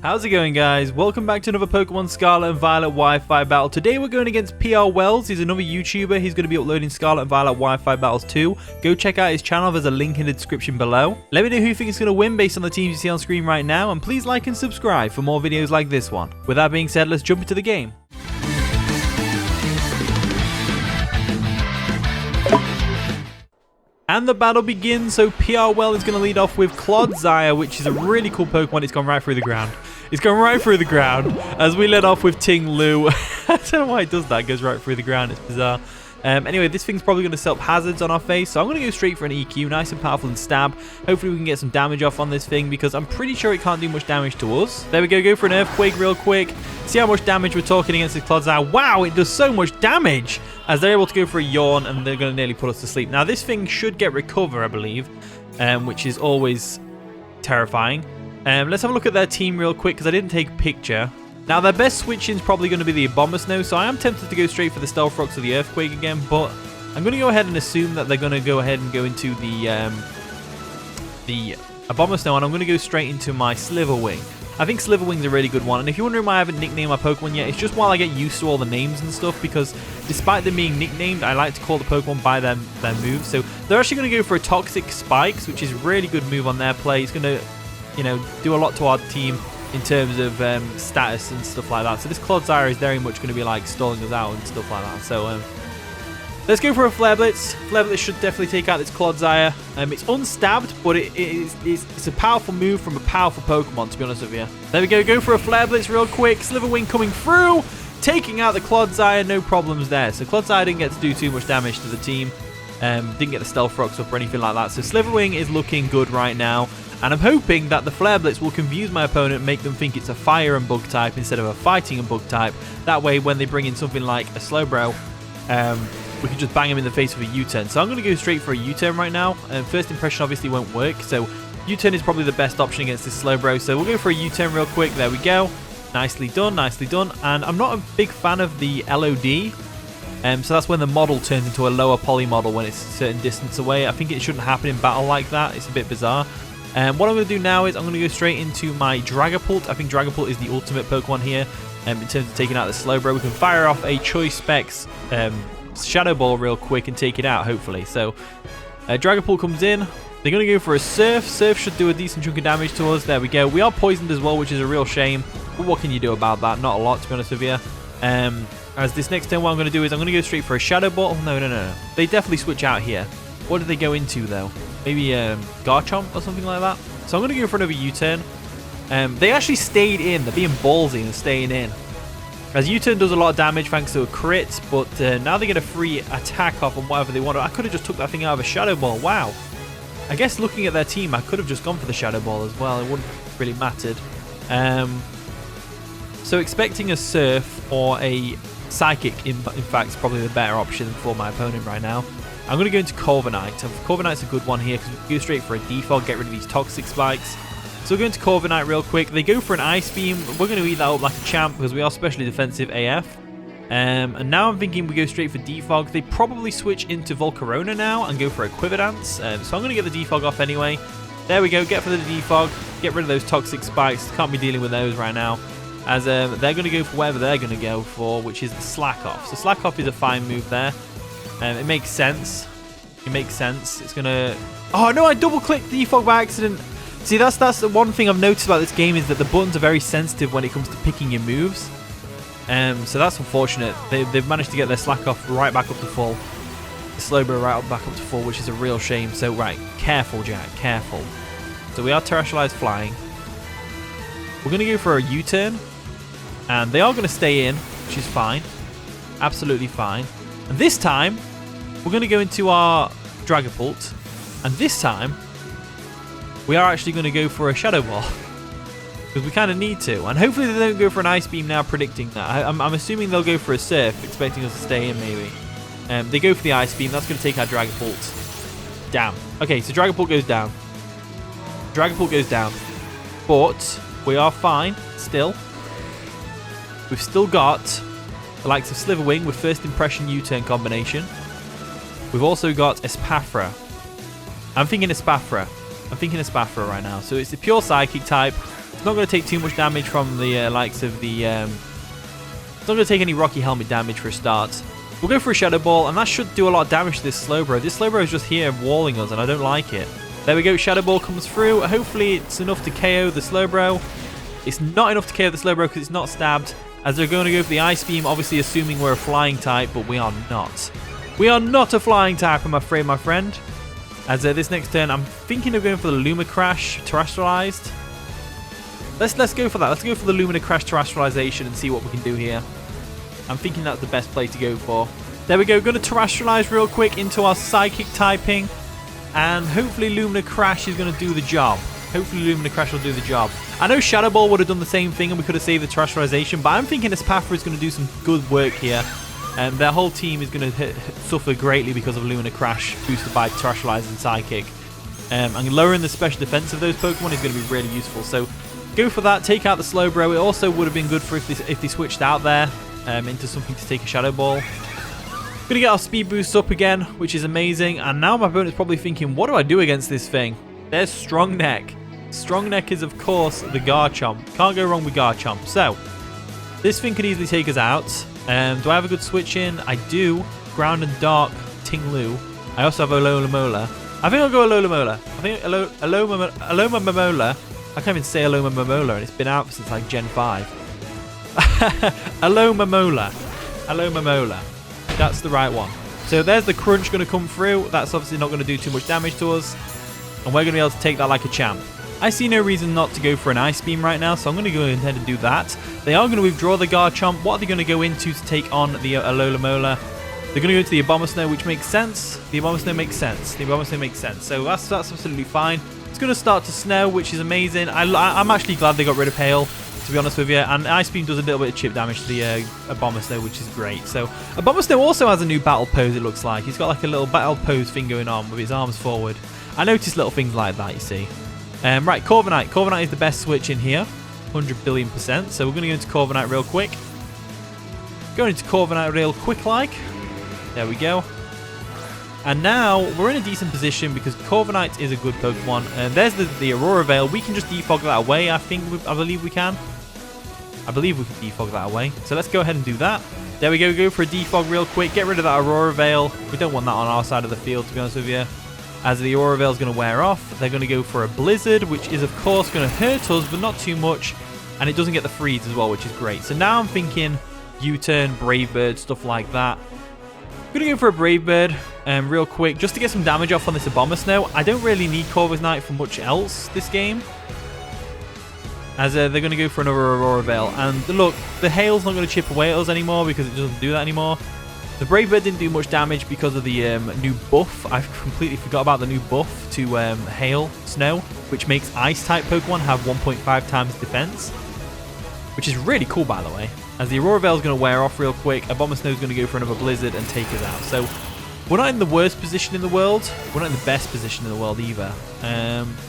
How's it going, guys? Welcome back to another Pokemon Scarlet and Violet Wi-Fi battle. Today we're going against PR Wells. He's another YouTuber. He's going to be uploading Scarlet and Violet Wi-Fi battles too. Go check out his channel. There's a link in the description below. Let me know who you think is going to win based on the teams you see on screen right now. And please like and subscribe for more videos like this one. With that being said, let's jump into the game. And the battle begins. So PR Well is going to lead off with Clodsire, which is a really cool Pokemon. It's gone right through the ground. It's gone right through the ground as we led off with Ting Lu. I don't know why it does that. It goes right through the ground. It's bizarre. Anyway, this thing's probably going to set up hazards on our face. So I'm going to go straight for an EQ. Nice and powerful and stab. Hopefully we can get some damage off on this thing because I'm pretty sure it can't do much damage to us. There we go. Go for an Earthquake real quick. See how much damage we're talking against this Clodsire. Wow, it does so much damage as they're able to go for a Yawn and they're going to nearly put us to sleep. Now, this thing should get Recover, I believe, which is always terrifying. Let's have a look at their team real quick because I didn't take a picture. Now, their best switching is probably going to be the Abomasnow, so I am tempted to go straight for the Stealth Rocks or the Earthquake again, but I'm going to go ahead and assume that they're going to go ahead and go into the Abomasnow, and I'm going to go straight into my Slitherwing. I think Slitherwing's a really good one, and if you're wondering why I haven't nicknamed my Pokemon yet, it's just while I get used to all the names and stuff, because despite them being nicknamed, I like to call the Pokemon by their moves. So they're actually going to go for a Toxic Spikes, which is a really good move on their play. It's going to, you know, do a lot to our team in terms of status and stuff like that. So this Clodsire is very much going to be like stalling us out and stuff like that. So let's go for a Flare Blitz. Flare Blitz should definitely take out this Clodsire. It's unstabbed, but it's a powerful move from a powerful Pokemon, to be honest with you. There we go. Go for a Flare Blitz real quick. Slitherwing coming through, taking out the Clodsire. No problems there. So Clodsire didn't get to do too much damage to the team. Didn't get the Stealth Rocks up or anything like that. So Slitherwing is looking good right now. And I'm hoping that the Flare Blitz will confuse my opponent and make them think it's a Fire and Bug type instead of a Fighting and Bug type. That way, when they bring in something like a Slowbro, we can just bang him in the face with a U-turn. So I'm going to go straight for a U-turn right now. First impression obviously won't work. So U-turn is probably the best option against this Slowbro. So we'll go for a U-turn real quick. There we go. Nicely done, nicely done. And I'm not a big fan of the LOD. So that's when the model turns into a lower poly model when it's a certain distance away. I think it shouldn't happen in battle like that. It's a bit bizarre. What I'm going to do now is I'm going to go straight into my Dragapult. I think Dragapult is the ultimate Pokemon here in terms of taking out the Slowbro. We can fire off a Choice Specs Shadow Ball real quick and take it out, hopefully. So Dragapult comes in. They're going to go for a Surf. Surf should do a decent chunk of damage to us. There we go. We are poisoned as well, which is a real shame. But what can you do about that? Not a lot, to be honest with you. As this next turn, what I'm going to do is I'm going to go straight for a Shadow Ball. No. They definitely switch out here. What did they go into, though? Maybe Garchomp or something like that. So I'm going to go for another U-turn. They actually stayed in. They're being ballsy and staying in. As U-turn does a lot of damage thanks to a crit, but now they get a free attack off on whatever they want. I could have just took that thing out of a Shadow Ball. Wow. I guess looking at their team, I could have just gone for the Shadow Ball as well. It wouldn't have really mattered. So expecting a Surf or a Psychic, in fact, is probably the better option for my opponent right now. I'm going to go into Corviknight. Corviknight's a good one here because we can go straight for a Defog, get rid of these Toxic Spikes. So we'll go into Corviknight real quick. They go for an Ice Beam. We're going to eat that up like a champ because we are specially defensive AF. And now I'm thinking we go straight for Defog. They probably switch into Volcarona now and go for a Quiver Dance. So I'm going to get the Defog off anyway. There we go. Get for the Defog. Get rid of those Toxic Spikes. Can't be dealing with those right now. As they're going to go for whatever they're going to go for, which is the Slack Off. So Slack Off is a fine move there. It makes sense. It makes sense. It's going to... Oh, no, I double-clicked Defog by accident. See, that's the one thing I've noticed about this game is that the buttons are very sensitive when it comes to picking your moves. So that's unfortunate. They've managed to get their Slack Off right back up to full. The Slowbro right back up to full, which is a real shame. So, right, careful, Jack, careful. So we are Terrestrialized Flying. We're going to go for a U-turn. And they are going to stay in, which is fine. Absolutely fine. And this time, we're going to go into our Dragapult. And this time, we are actually going to go for a Shadow Ball. Because we kind of need to. And hopefully they don't go for an Ice Beam now, predicting that. I'm assuming they'll go for a Surf, expecting us to stay in maybe. They go for the Ice Beam. That's going to take our Dragapult down. Okay, so Dragapult goes down. Dragapult goes down. But we are fine still. We've still got the likes of Slitherwing with First Impression U-turn combination. We've also got Espathra. I'm thinking Espathra right now. So it's the pure Psychic type. It's not going to take too much damage from the likes of the... it's not going to take any Rocky Helmet damage for a start. We'll go for a Shadow Ball, and that should do a lot of damage to this Slowbro. This Slowbro is just here walling us, and I don't like it. There we go, Shadow Ball comes through. Hopefully it's enough to KO the Slowbro. It's not enough to KO the Slowbro because it's not stabbed, as they're going to go for the Ice Beam, obviously assuming we're a flying type, but we are not. We are not a flying type, I'm afraid, my friend. As this next turn, I'm thinking of going for the Luma Crash Terrestrialized. Let's go for that. Let's go for the Lumina Crash Terrestrialization and see what we can do here. I'm thinking that's the best play to go for. There we go. Going to Terrestrialize real quick into our Psychic typing. And hopefully Lumina Crash is going to do the job. Hopefully Lumina Crash will do the job. I know Shadow Ball would have done the same thing and we could have saved the Terrestrialization. But I'm thinking Espafra is going to do some good work here. And their whole team is going to suffer greatly because of Lumina Crash boosted by Terrestrialize and Psychic. And lowering the special defense of those Pokemon is going to be really useful. So go for that, take out the Slowbro. It also would have been good for if they switched out there into something to take a Shadow Ball. Gonna get our speed boost up again, which is amazing. And now my opponent's probably thinking, what do I do against this thing? There's Strong Neck. Strong Neck is, of course, the Garchomp. Can't go wrong with Garchomp. So, this thing could easily take us out. Do I have a good switch in? I do. Ground and Dark, Ting-Lu. I also have Alola Mola. I think I'll go Alola Mola. I think Alola Mola. I can't even say Alola Mola, and it's been out since like Gen 5. Alola Mola. Alola Mola. That's the right one. So there's the Crunch going to come through. That's obviously not going to do too much damage to us. And we're going to be able to take that like a champ. I see no reason not to go for an Ice Beam right now, so I'm going to go ahead and do that. They are going to withdraw the Garchomp. What are they going to go into to take on the Alola Mola? They're going to go into the Abomasnow, which makes sense. The Abomasnow makes sense. The Abomasnow makes sense. So that's absolutely fine. It's going to start to snow, which is amazing. I'm actually glad they got rid of Hail, to be honest with you. And Ice Beam does a little bit of chip damage to the Abomasnow, which is great. So Abomasnow also has a new battle pose, it looks like. He's got like a little battle pose thing going on with his arms forward. I noticed little things like that, you see. Right, Corviknight. Corviknight is the best switch in here. 100 billion%. So we're going to go into Corviknight real quick. Going into Corviknight real quick like. There we go. And now we're in a decent position because Corviknight is a good Pokemon. And there's the Aurora Veil. We can just defog that away, I believe we can. I believe we can defog that away. So let's go ahead and do that. There we go. Go for a defog real quick. Get rid of that Aurora Veil. We don't want that on our side of the field, to be honest with you. As the Aurora Veil is going to wear off, they're going to go for a Blizzard, which is, of course, going to hurt us, but not too much. And it doesn't get the freeze as well, which is great. So now I'm thinking U-turn, Brave Bird, stuff like that. I'm going to go for a Brave Bird real quick, just to get some damage off on this Abomasnow. I don't really need Corviknight for much else this game. As they're going to go for another Aurora Veil. And look, the Hail's not going to chip away at us anymore because it doesn't do that anymore. The Brave Bird didn't do much damage because of the new buff. I completely forgot about the new buff to Hail, Snow, which makes Ice-type Pokemon have 1.5 times defense, which is really cool, by the way. As the Aurora Veil is going to wear off real quick, Abomasnow is going to go for another Blizzard and take us out. So we're not in the worst position in the world. We're not in the best position in the world either.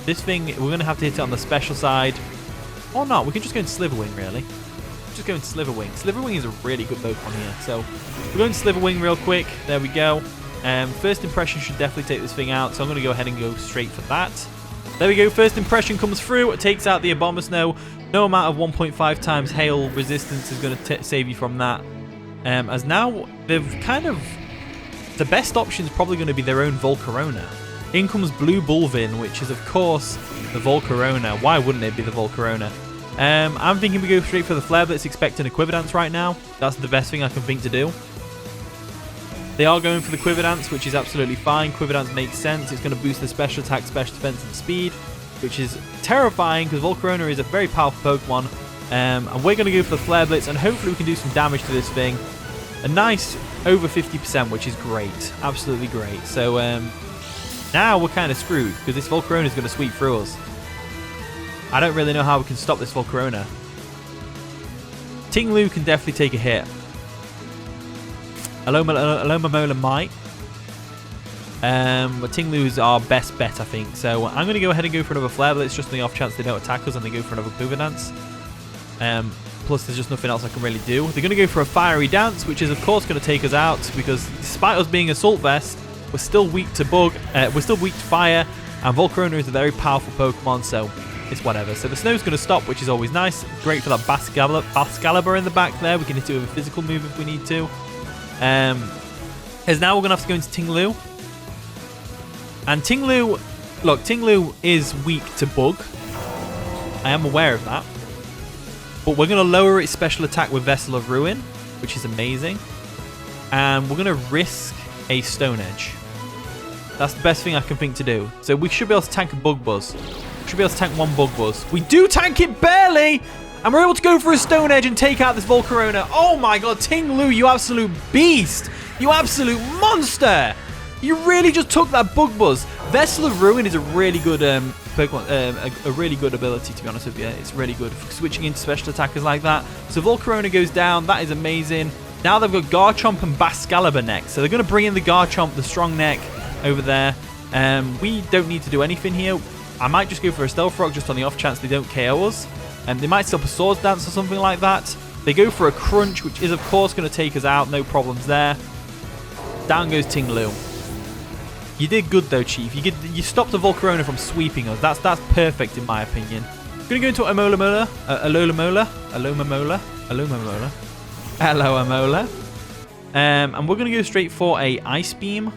This thing, we're going to have to hit it on the special side. Or not. We can just go into Sliverwing, really. Just go into Sliverwing. Sliverwing is a really good Pokemon here. So we're going to Sliverwing real quick. There we go. First impression should definitely take this thing out. So I'm going to go ahead and go straight for that. There we go. First impression comes through. It takes out the Abomasnow. No amount of 1.5 times Hail resistance is going to save you from that. As now they've kind of... The best option is probably going to be their own Volcarona. In comes Blue Bulvin, which is, of course, the Volcarona. Why wouldn't it be the Volcarona? I'm thinking we go straight for the Flare Blitz, expecting a Quiver Dance right now. That's the best thing I can think to do. They are going for the Quiver Dance, which is absolutely fine. Quiver Dance makes sense. It's going to boost the special attack, special defense, and speed, which is terrifying because Volcarona is a very powerful Pokemon. And we're going to go for the Flare Blitz, and hopefully we can do some damage to this thing. A nice over 50%, which is great. Absolutely great. So now we're kind of screwed because this Volcarona is going to sweep through us. I don't really know how we can stop this Volcarona. Ting-Lu can definitely take a hit. Alola Mola might. But Ting-Lu is our best bet, I think. So I'm going to go ahead and go for another Flare Blitz just on the off chance they don't attack us and they go for another Quiver Dance. Plus, there's just nothing else I can really do. They're going to go for a Fiery Dance, which is, of course, going to take us out because despite us being Assault Vest, we're still weak to Bug. We're still weak to Fire, and Volcarona is a very powerful Pokemon, so it's whatever. So the snow's going to stop, which is always nice. Great for that BAXCALIBUR in the back there. We can hit it with a physical move if we need to. As now we're going to have to go into Ting-Lu. And Ting-Lu, look, Ting-Lu is weak to bug. I am aware of that. But we're going to lower its special attack with Vessel of Ruin, which is amazing. And we're going to risk a Stone Edge. That's the best thing I can think to do. So we should be able to tank a Bug Buzz. We should be able to tank one Bug Buzz. We do tank it barely! And we're able to go for a Stone Edge and take out this Volcarona. Oh my god, Ting-Lu, you absolute beast! You absolute monster! You really just took that Bug Buzz. Vessel of Ruin is a really good Pokemon, a really good ability, to be honest with you. It's really good for switching into special attackers like that. So Volcarona goes down. That is amazing. Now they've got Garchomp and BAXCALIBUR next. So they're going to bring in the Garchomp, the strong neck over there. We don't need to do anything here. I might just go for a Stealth Rock just on the off chance they don't KO us. They might stop a Swords Dance or something like that. They go for a Crunch, which is, of course, going to take us out. No problems there. Down goes Ting-Lu. You did good, though, Chief. You stopped the Volcarona from sweeping us. That's perfect, in my opinion. I'm going to go into Alomomola. And we're going to go straight for a Ice Beam.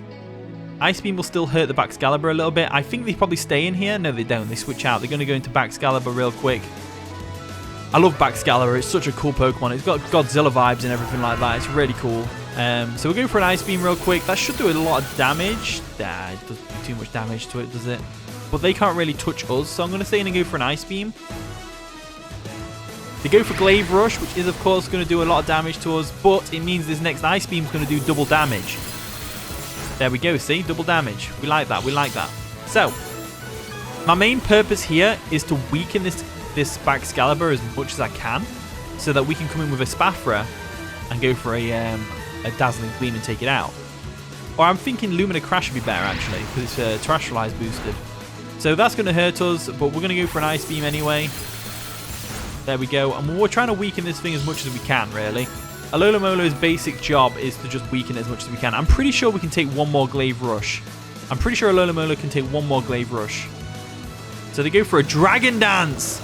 Ice Beam will still hurt the BAXCALIBUR a little bit. I think they probably stay in here. No, they don't. They switch out. They're going to go into BAXCALIBUR real quick. I love BAXCALIBUR. It's such a cool Pokemon. It's got Godzilla vibes and everything like that. It's really cool. So we'll go for an Ice Beam real quick. That should do a lot of damage. Nah, it doesn't do too much damage to it, does it? But they can't really touch us. So I'm going to stay in and go for an Ice Beam. They go for Glaive Rush, which is, of course, going to do a lot of damage to us. But it means this next Ice Beam is going to do double damage. There we go, see? Double damage. We like that. We like that. So, my main purpose here is to weaken this BAXCALIBUR as much as I can, so that we can come in with a Spaffra and go for a Dazzling Gleam and take it out. Or I'm thinking Lumina Crash would be better, actually, because it's Terrestrialize boosted. So that's going to hurt us, but we're going to go for an Ice Beam anyway. There we go. And we're trying to weaken this thing as much as we can, really. Alolamola's basic job is to just weaken it as much as we can. I'm pretty sure we can take one more Glaive Rush. I'm pretty sure Alomomola can take one more Glaive Rush. So they go for a Dragon Dance.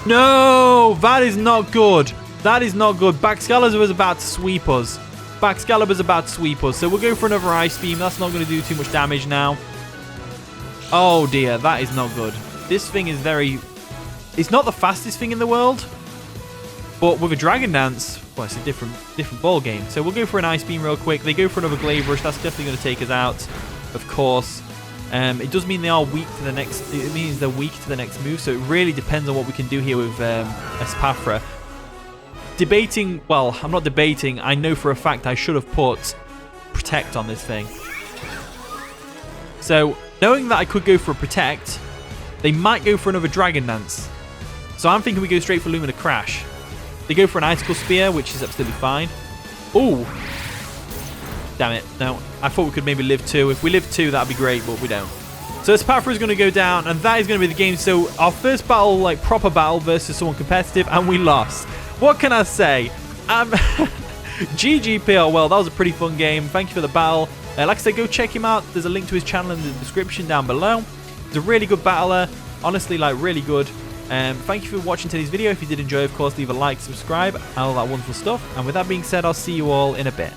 No, that is not good. That is not good. BAXCALIBUR is about to sweep us. BAXCALIBUR's about to sweep us. So we'll go for another Ice Beam. That's not going to do too much damage now. Oh dear, that is not good. This thing is very... It's not the fastest thing in the world. But with a Dragon Dance, well, it's a different ball game. So we'll go for an Ice Beam real quick. They go for another Glaive Rush. That's definitely going to take us out, of course. It does mean they are weak to the next... It means they're weak to the next move. So it really depends on what we can do here with Spaffra. Debating... Well, I'm not debating. I know for a fact I should have put Protect on this thing. So, knowing that I could go for a Protect, they might go for another Dragon Dance. So I'm thinking we go straight for Lumina Crash. They go for an Icicle Spear, which is absolutely fine. Ooh. Damn it. No. I thought we could maybe live 2. If we live 2, that'd be great, but we don't. So Spaffra is going to go down, and that is going to be the game. So our first battle, like proper battle versus someone competitive, and we lost. What can I say? GG PL. That was a pretty fun game. Thank you for the battle. Like I said, go check him out. There's a link to his channel in the description down below. He's a really good battler. Honestly, like, really good. Thank you for watching today's video. If you did enjoy, of course, leave a like, subscribe, and all that wonderful stuff. And with that being said, I'll see you all in a bit.